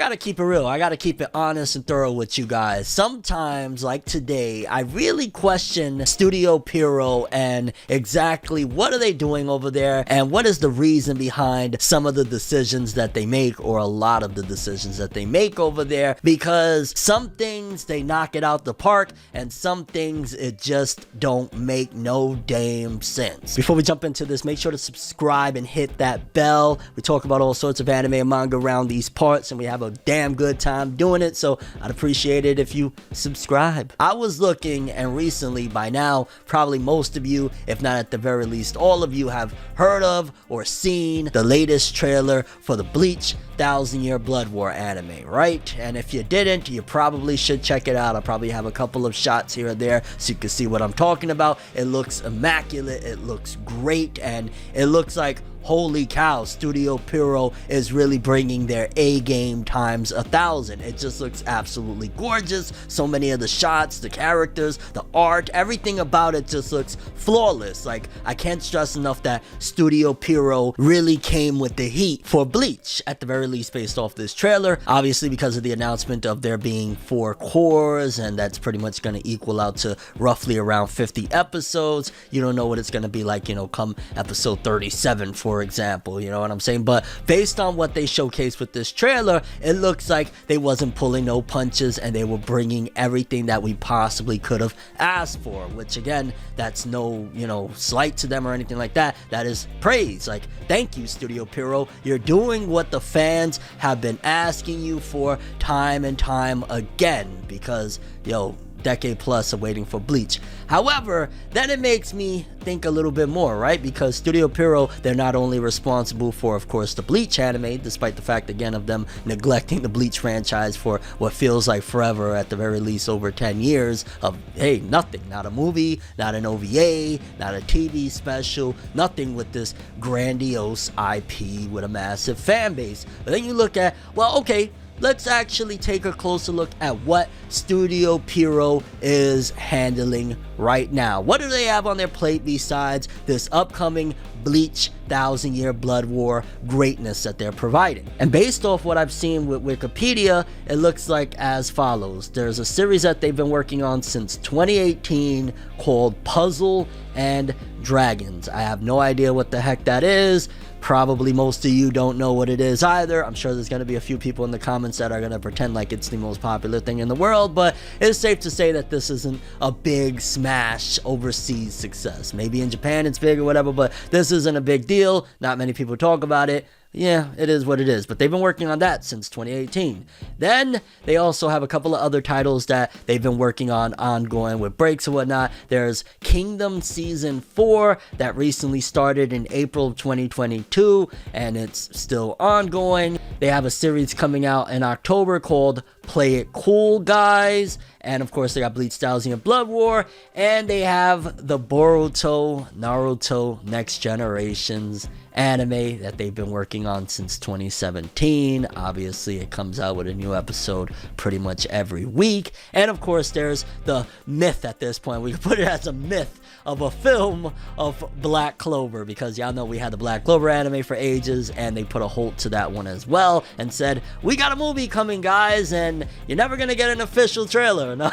gotta keep it real. I gotta keep it honest and thorough with you guys. Sometimes, like today, I really question Studio Pierrot and exactly what are they doing over there and what is the reason behind some of the decisions that they make, or a lot of the decisions that they make over there, because some things they knock it out the park and some things it just don't make no damn sense. Before we jump into this, make sure to subscribe and hit that bell. We talk about all sorts of anime and manga around these parts, and we have a damn good time doing it, so I'd appreciate it if you subscribe. I was looking, and recently, by now, probably most of you, if not at the very least all of you, have heard of or seen the latest trailer for the Bleach 1000-Year Blood War anime, right? And if you didn't, you probably should check it out. I'll probably have a couple of shots here or there so you can see what I'm talking about. It looks immaculate, it looks great, and it looks like, holy cow, Studio Pierrot is really bringing their A game times 1,000. It just looks absolutely gorgeous. So many of the shots, the characters, the art, everything about it just looks flawless. Like, I can't stress enough that Studio Pierrot really came with the heat for Bleach, at the very least based off this trailer. Obviously, because of the announcement of there being 4 cores, and that's pretty much going to equal out to roughly around 50 episodes. You don't know what it's going to be like, you know, come episode 37, for example, you know what I'm saying? But based on what they showcased with this trailer, it looks like they wasn't pulling no punches and they were bringing everything that we possibly could have asked for, which again, that's no, you know, slight to them or anything like that. That is praise. Like, thank you, Studio Pierrot. You're doing what the fans have been asking you for time and time again, because, yo, decade plus of waiting for Bleach. However, then it makes me think a little bit more, right? Because Studio Pierrot, they're not only responsible for, of course, the Bleach anime, despite the fact, again, of them neglecting the Bleach franchise for what feels like forever, at the very least over 10 years of, hey, nothing. Not a movie, not an OVA, not a TV special, nothing with this grandiose IP with a massive fan base. But then you look at, well, okay, let's actually take a closer look at what Studio Pierrot is handling right now. What do they have on their plate besides this upcoming Bleach 1000-Year Blood War greatness that they're providing? And based off what I've seen with Wikipedia, it looks like as follows. There's a series that they've been working on since 2018 called Puzzle and Dragons. I have no idea what the heck that is. Probably most of you don't know what it is either. I'm sure there's going to be a few people in the comments that are going to pretend like it's the most popular thing in the world, but it's safe to say that this isn't a big smash overseas success. Maybe in Japan it's big or whatever, but this isn't a big deal. Not many people talk about it. Yeah, it is what it is, but they've been working on that since 2018. Then they also have a couple of other titles that they've been working on ongoing with breaks and whatnot. There's Kingdom Season 4 that recently started in April of 2022, and it's still ongoing. They have a series coming out in October called Play It Cool, Guys. And of course, they got Bleach 1000-Year Blood War, and they have the Boruto Naruto Next Generations anime that they've been working on since 2017. Obviously, it comes out with a new episode pretty much every week. And of course, there's the myth at this point. We can put it as a myth of a film of Black Clover, because y'all know we had the Black Clover anime for ages, and they put a halt to that one as well and said, we got a movie coming, guys, and you're never gonna get an official trailer. No.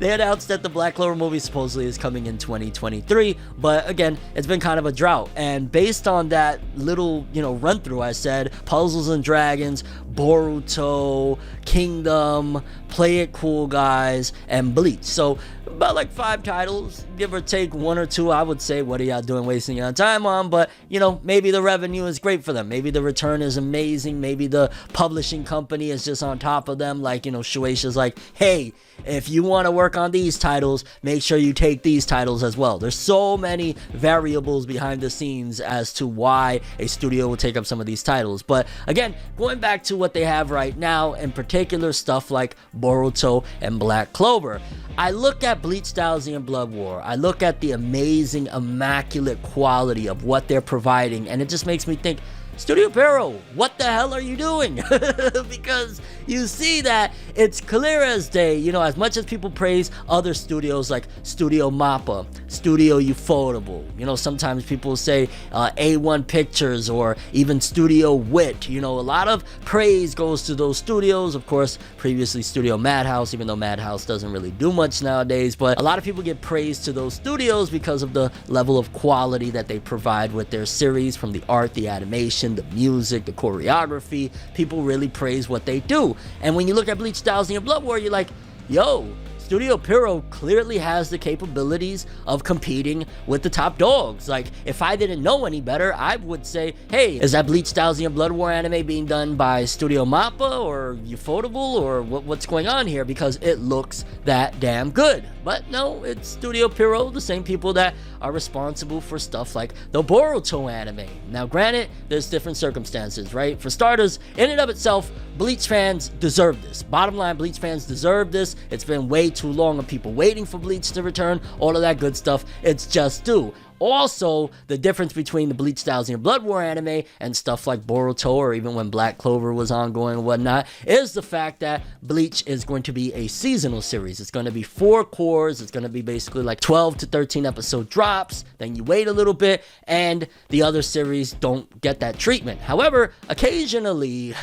They announced that the Black Clover movie supposedly is coming in 2023, but again, it's been kind of a drought. And based on that little, you know, run through, I said Puzzles and Dragons, Boruto, Kingdom, Play It Cool, Guys, and Bleach. So about like 5 titles, give or take 1 or 2. I would say, what are y'all doing wasting your time on? But, you know, maybe the revenue is great for them. Maybe the return is amazing. Maybe the publishing company is just on top of them. Like, you know, Shueisha's like, hey, if you want to work on these titles, make sure you take these titles as well. There's so many variables behind the scenes as to why a studio will take up some of these titles. But again, going back to what they have right now, in particular stuff like Boruto and Black Clover, I look at Bleach 1000 and Blood War, I look at the amazing, immaculate quality of what they're providing, and it just makes me think, Studio Pierrot, what the hell are you doing? Because you see that it's clear as day, you know, as much as people praise other studios like Studio Mappa, Studio Ufotable, you know, sometimes people say A1 Pictures or even Studio Wit, you know, a lot of praise goes to those studios. Of course, previously Studio Madhouse, even though Madhouse doesn't really do much nowadays, but a lot of people give praise to those studios because of the level of quality that they provide with their series, from the art, the animation, the music, the choreography. People really praise what they do. And when you look at Bleach, Thousand Year Blood War, you're like, yo, Studio Pierrot clearly has the capabilities of competing with the top dogs. Like, if I didn't know any better, I would say, hey, is that Bleach, Thousand Year Blood War anime being done by Studio Mappa or Ufotable, or what's going on here? Because it looks that damn good. But no, it's Studio Pierrot, the same people that are responsible for stuff like the Boruto anime. Now, granted, there's different circumstances, right? For starters, in and of itself, Bleach fans deserve this. Bottom line, Bleach fans deserve this. It's been way too long of people waiting for Bleach to return, all of that good stuff. It's just due. Also, the difference between the Bleach, Thousand Year Blood War anime and stuff like Boruto, or even when Black Clover was ongoing and whatnot, is the fact that Bleach is going to be a seasonal series. It's going to be 4 cores. It's going to be basically like 12 to 13 episode drops. Then you wait a little bit, and the other series don't get that treatment. However, occasionally,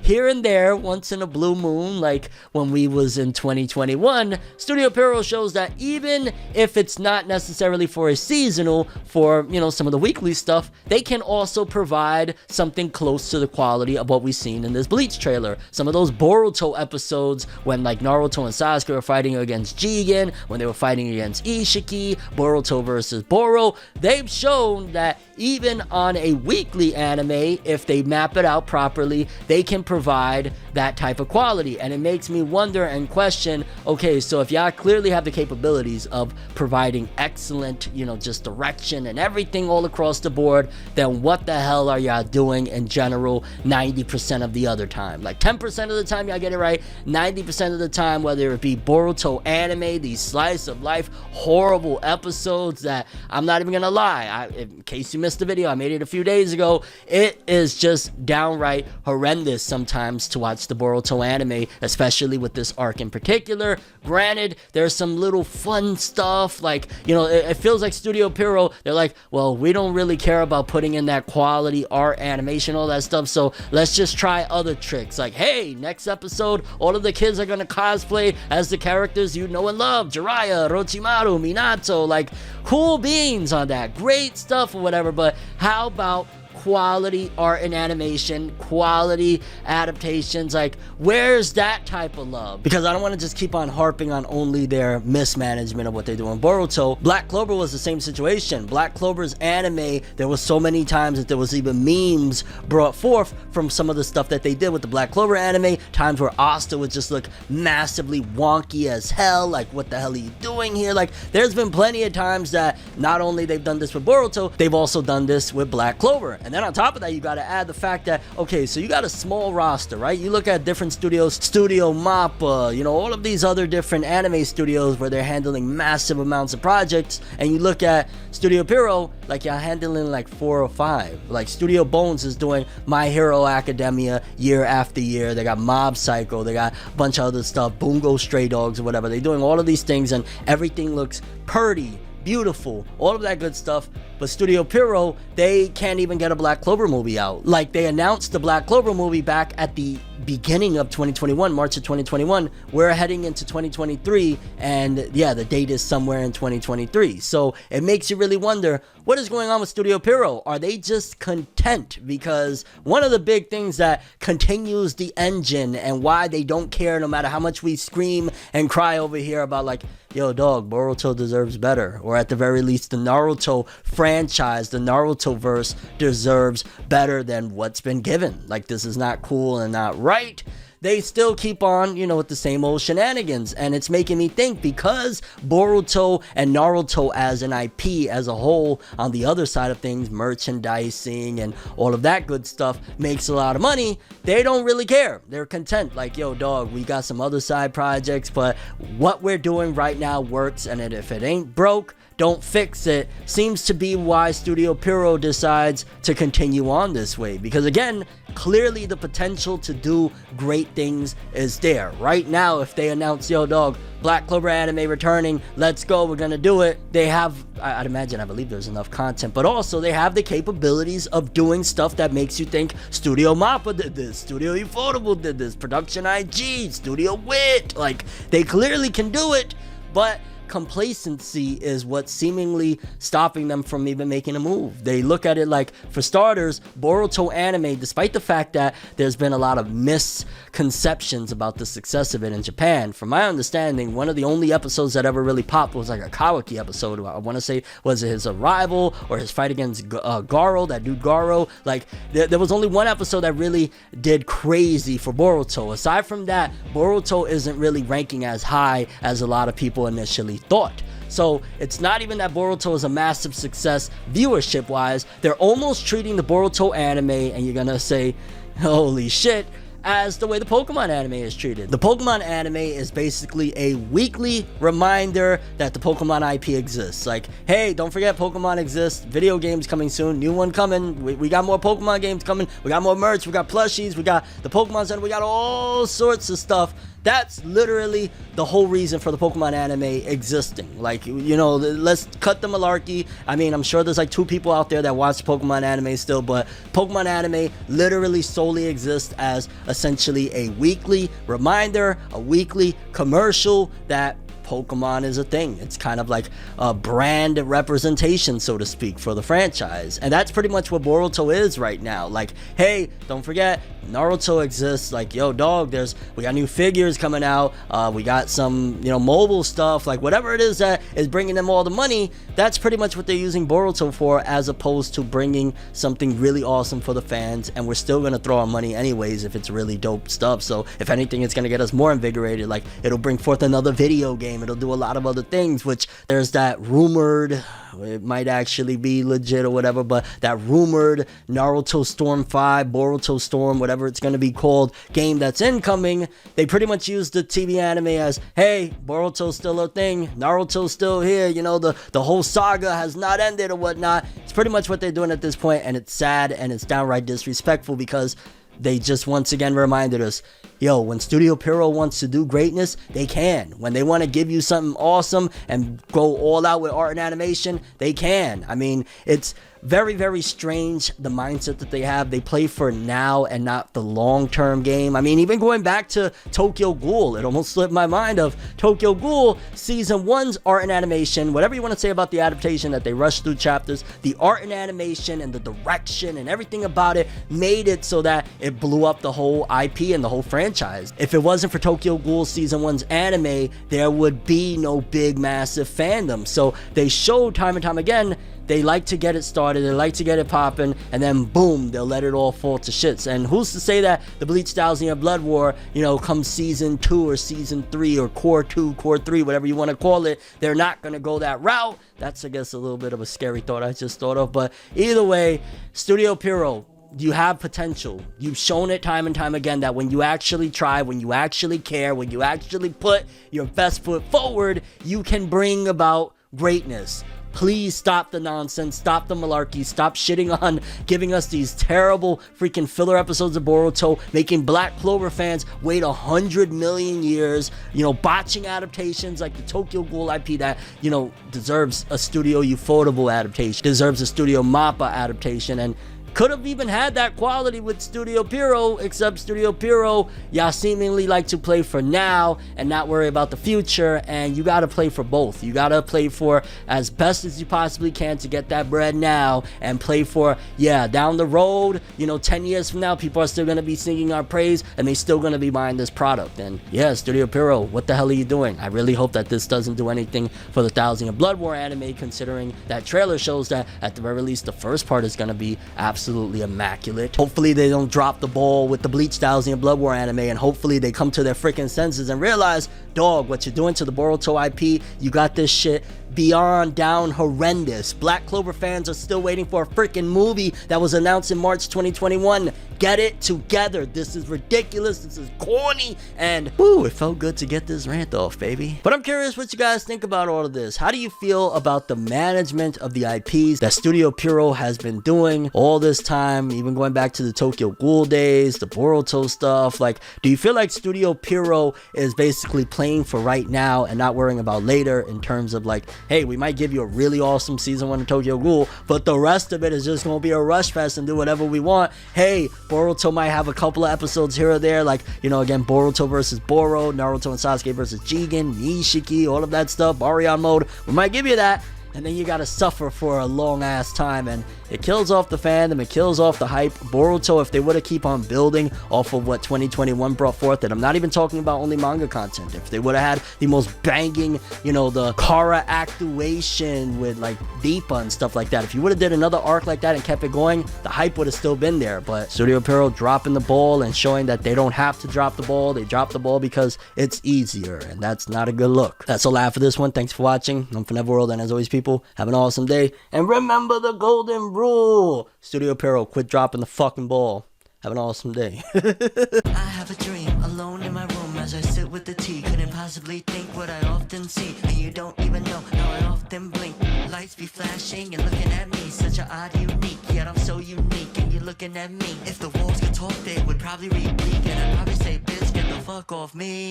here and there, once in a blue moon, like when we was in 2021, Studio Pierrot shows that even if it's not necessarily for a seasonal, for, you know, some of the weekly stuff, they can also provide something close to the quality of what we've seen in this Bleach trailer. Some of those Boruto episodes when like Naruto and Sasuke were fighting against Jigen, when they were fighting against Ishiki, Boruto versus Boro, they've shown that even on a weekly anime, if they map it out properly, they can provide that type of quality. And it makes me wonder and question, okay, so if y'all clearly have the capabilities of providing excellent, you know, just direction and everything all across the board, then what the hell are y'all doing in general 90% of the other time? Like 10% of the time y'all get it right, 90% of the time, whether it be Boruto anime, these slice of life horrible episodes that I'm not even gonna lie, in case you missed the video, I made it a few days ago, it is just downright horrendous sometimes to watch the Boruto anime, especially with this arc in particular. Granted, there's some little fun stuff, like, you know, it feels like Studio Pierrot, they're like, well, we don't really care about putting in that quality art, animation, all that stuff, so let's just try other tricks. Like, hey, next episode, all of the kids are gonna cosplay as the characters you know and love, Jiraiya, Orochimaru, Minato. Like, cool beans on that, great stuff or whatever, but how about quality art and animation, quality adaptations? Like, where's that type of love? Because I don't want to just keep on harping on only their mismanagement of what they do in Boruto. Black Clover was the same situation. Black Clover's anime, there was so many times that there was even memes brought forth from some of the stuff that they did with the Black Clover anime, times where Asta would just look massively wonky as hell, like, what the hell are you doing here? Like, there's been plenty of times that not only they've done this with Boruto, they've also done this with Black Clover. And then on top of that, you got to add the fact that, okay, so you got a small roster, right? You look at different studios, Studio Mappa, you know, all of these other different anime studios where they're handling massive amounts of projects, and you look at Studio Pierrot, like, you're handling like 4 or 5. Like, Studio Bones is doing My Hero Academia year after year. They got Mob Psycho, they got a bunch of other stuff, Bungo Stray Dogs or whatever. They're doing all of these things, and everything looks pretty, beautiful, all of that good stuff. But Studio Pierrot, they can't even get a Black Clover movie out. Like, they announced the Black Clover movie back at the beginning of 2021, March of 2021. We're heading into 2023, and yeah, the date is somewhere in 2023. So it makes you really wonder, what is going on with Studio Pierrot? Are they just content? Because one of the big things that continues the engine and why they don't care no matter how much we scream and cry over here about, like, yo, dog, Boruto deserves better. Or at the very least, the Naruto franchise, the Naruto verse deserves better than what's been given. Like, this is not cool and not right. They still keep on, you know, with the same old shenanigans. And it's making me think, because Boruto and Naruto as an IP as a whole, on the other side of things, merchandising and all of that good stuff, makes a lot of money, they don't really care. They're content. Like, yo, dog, we got some other side projects, but what we're doing right now works, and if it ain't broke, don't fix it, seems to be why Studio Pierrot decides to continue on this way. Because again, clearly the potential to do great things is there. Right now, if they announce, yo dog, Black Clover anime returning, let's go, we're gonna do it, they have, I'd imagine, I believe there's enough content, but also they have the capabilities of doing stuff that makes you think Studio Mappa did this, Studio Ufotable did this, Production IG, Studio Wit, like, they clearly can do it, but complacency is what's seemingly stopping them from even making a move. They look at it like, for starters, Boruto anime, despite the fact that there's been a lot of misconceptions about the success of it in Japan, from my understanding, one of the only episodes that ever really popped was like a Kawaki episode. I want to say, was it his arrival or his fight against Garo, that dude Garo? Like, there was only one episode that really did crazy for Boruto. Aside from that, Boruto isn't really ranking as high as a lot of people initially thought. So it's not even that Boruto is a massive success viewership wise. They're almost treating the Boruto anime, and you're gonna say, holy shit, as the way the Pokemon anime is treated. The Pokemon anime is basically a weekly reminder that the Pokemon IP exists. Like, hey, don't forget Pokemon exists, video games coming soon, new one coming, we got more Pokemon games coming, we got more merch, we got plushies, we got the Pokemon Center, we got all sorts of stuff. That's literally the whole reason for the Pokemon anime existing. Like, you know, let's cut the malarkey. I mean, I'm sure there's like 2 people out there that watch Pokemon anime still, but Pokemon anime literally solely exists as essentially a weekly reminder, a weekly commercial that Pokemon is a thing. It's kind of like a brand representation, so to speak, for the franchise. And that's pretty much what Boruto is right now. Like, hey, don't forget, Naruto exists. Like, yo, dog, we got new figures coming out. We got some, you know, mobile stuff. Like, whatever it is that is bringing them all the money, that's pretty much what they're using Boruto for, as opposed to bringing something really awesome for the fans. And we're still going to throw our money anyways if it's really dope stuff. So, if anything, it's going to get us more invigorated. Like, it'll bring forth another video game. It'll do a lot of other things, which there's that rumored, it might actually be legit or whatever, but that rumored Naruto Storm 5, Boruto Storm, whatever it's going to be called, game that's incoming. They pretty much use the TV anime as, hey, Boruto's still a thing, Naruto's still here, you know, the whole saga has not ended or whatnot. It's pretty much what they're doing at this point, and it's sad and it's downright disrespectful, because they just once again reminded us, yo, when Studio Pierrot wants to do greatness, they can. When they want to give you something awesome and go all out with art and animation, they can. I mean, it's very, very strange, the mindset that they have. They play for now and not the long-term game. I mean, even going back to Tokyo Ghoul, it almost slipped my mind of Tokyo Ghoul Season 1's art and animation, whatever you want to say about the adaptation, that they rushed through chapters, the art and animation and the direction and everything about it made it so that it blew up the whole IP and the whole franchise. If it wasn't for Tokyo Ghoul Season 1's anime, there would be no big, massive fandom. So they showed time and time again, they like to get it started, they like to get it popping, and then boom, they'll let it all fall to shits. And who's to say that the Bleach 1000-Year Blood War, you know, come Season 2 or Season 3 or Core 2, Core 3, whatever you want to call it, they're not going to go that route. That's, I guess, a little bit of a scary thought I just thought of. But either way, Studio Pierrot, you have potential. You've shown it time and time again that when you actually try, when you actually care, when you actually put your best foot forward, you can bring about greatness. Please stop the nonsense, stop the malarkey, stop shitting on giving us these terrible freaking filler episodes of Boruto, making Black Clover fans wait 100 million years, you know, botching adaptations like the Tokyo Ghoul IP that, you know, deserves a Studio Ufotable adaptation, deserves a Studio Mappa adaptation, and could have even had that quality with Studio Pierrot, except Studio Pierrot, y'all seemingly like to play for now and not worry about the future, and you gotta play for both. You gotta play for as best as you possibly can to get that bread now, and play for, yeah, down the road, you know, 10 years from now, people are still gonna be singing our praise, and they still gonna be buying this product. And yeah, Studio Pierrot, what the hell are you doing? I really hope that this doesn't do anything for the 1000-Year Blood War anime, considering that trailer shows that at the very least the first part is gonna be absolutely absolutely immaculate. Hopefully they don't drop the ball with the Bleach Thousand Blood War anime, and hopefully they come to their freaking senses and realize, dog, what you're doing to the Boruto IP, you got this shit beyond down horrendous. Black Clover fans are still waiting for a freaking movie that was announced in March 2021. Get it together. This is ridiculous. This is corny. And whoo, it felt good to get this rant off, baby. But I'm curious what you guys think about all of this. How do you feel about the management of the IPs that Studio Pierrot has been doing all this time, even going back to the Tokyo Ghoul days, the Boruto stuff? Like, do you feel like Studio Pierrot is basically playing for right now and not worrying about later, in terms of like, hey, we might give you a really awesome season 1 of Tokyo Ghoul, but the rest of it is just gonna be a rush fest and do whatever we want. Hey, Boruto might have a couple of episodes here or there, like, you know, again, Boruto versus Boro, Naruto and Sasuke versus Jigen, Nishiki, all of that stuff, Baryon mode. We might give you that, and then you gotta suffer for a long ass time, and it kills off the fandom, it kills off the hype. Boruto, if they would have keep on building off of what 2021 brought forth, and I'm not even talking about only manga content, if they would have had the most banging, you know, the Kara actuation with like Deepa and stuff like that, if you would have did another arc like that and kept it going, the hype would have still been there. But Studio Pierrot dropping the ball and showing that they don't have to drop the ball, they drop the ball because it's easier, and that's not a good look. That's all I have for this one. Thanks for watching. I'm ForneverWorld, and as always, people, have an awesome day, and remember the golden rule. Studio Pierrot, quit dropping the fucking ball. Have an awesome day. I have a dream, alone in my room as I sit with the tea. Couldn't possibly think what I often see, and you don't even know how I often blink. Lights be flashing and looking at me, such an odd unique, yet I'm so unique and you're looking at me. If the walls could talk, they would probably read Bleach, and I'd probably say, bitch, get the fuck off me.